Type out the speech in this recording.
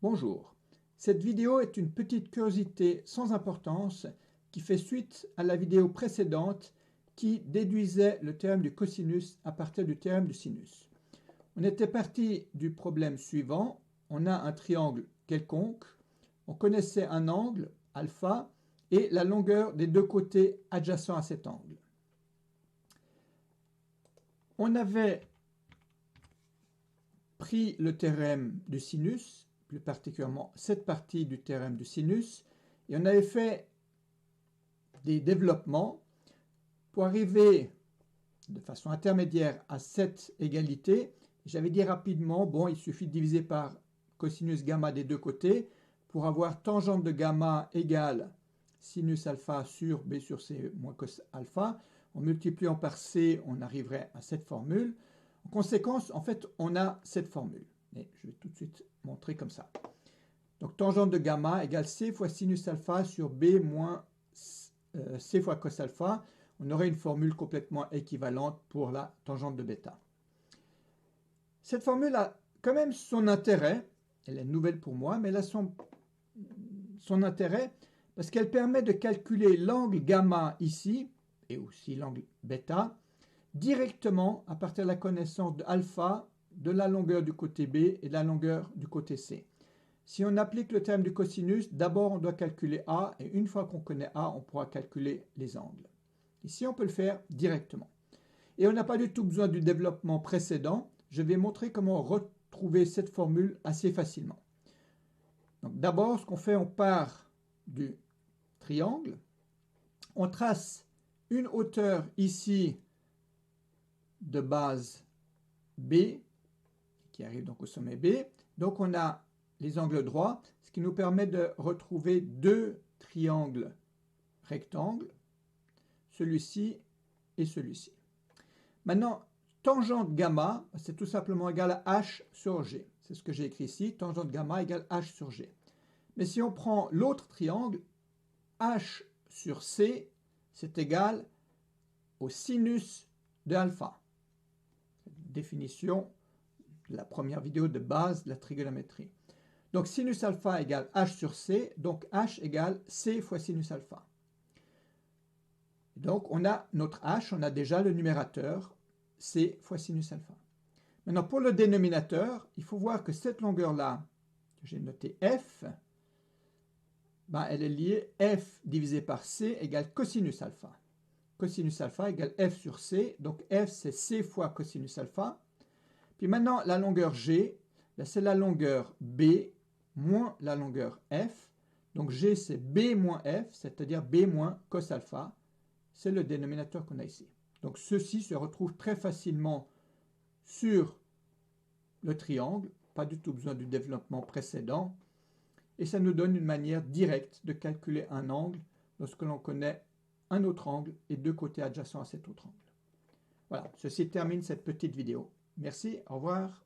Bonjour, cette vidéo est une petite curiosité sans importance qui fait suite à la vidéo précédente qui déduisait le théorème du cosinus à partir du théorème du sinus. On était parti du problème suivant, on a un triangle quelconque, on connaissait un angle, alpha, et la longueur des deux côtés adjacents à cet angle. On avait pris le théorème du sinus, plus particulièrement cette partie du théorème du sinus, et on avait fait des développements pour arriver de façon intermédiaire à cette égalité. J'avais dit rapidement, bon, il suffit de diviser par cosinus gamma des deux côtés pour avoir tangente de gamma égale sinus alpha sur b sur c moins cos alpha. En multipliant par c, on arriverait à cette formule. En conséquence, en fait, on a cette formule. Et je vais tout de suite montrer comme ça. Donc, tangente de gamma égale c fois sinus alpha sur b moins c fois cos alpha. On aurait une formule complètement équivalente pour la tangente de bêta. Cette formule a quand même son intérêt. Elle est nouvelle pour moi, mais elle a son intérêt parce qu'elle permet de calculer l'angle gamma ici, et aussi l'angle bêta, directement à partir de la connaissance de alpha, de la longueur du côté B et de la longueur du côté C. Si on applique le théorème du cosinus, d'abord on doit calculer A, et une fois qu'on connaît A, on pourra calculer les angles. Ici, on peut le faire directement. Et on n'a pas du tout besoin du développement précédent. Je vais montrer comment retrouver cette formule assez facilement. Donc d'abord, ce qu'on fait, on part du triangle. On trace une hauteur ici de base B, qui arrive donc au sommet B. Donc on a les angles droits, ce qui nous permet de retrouver deux triangles rectangles, celui-ci et celui-ci. Maintenant, tangente gamma, c'est tout simplement égal à h sur g. C'est ce que j'ai écrit ici, tangente gamma égale h sur g. Mais si on prend l'autre triangle, h sur c, c'est égal au sinus de alpha. Définition de la première vidéo de base de la trigonométrie. Donc sinus alpha égale h sur c, donc h égale c fois sinus alpha. Donc on a notre h, on a déjà le numérateur, c fois sinus alpha. Maintenant pour le dénominateur, il faut voir que cette longueur-là, que j'ai notée f, elle est liée f divisé par c égale cosinus alpha. Cosinus alpha égale f sur c, donc f c'est c fois cosinus alpha. Puis maintenant la longueur g, c'est la longueur b moins la longueur f. Donc g c'est b moins f, c'est-à-dire b moins cos alpha. C'est le dénominateur qu'on a ici. Donc ceci se retrouve très facilement sur le triangle, pas du tout besoin du développement précédent, et ça nous donne une manière directe de calculer un angle lorsque l'on connaît un autre angle et deux côtés adjacents à cet autre angle. Voilà, ceci termine cette petite vidéo. Merci, au revoir.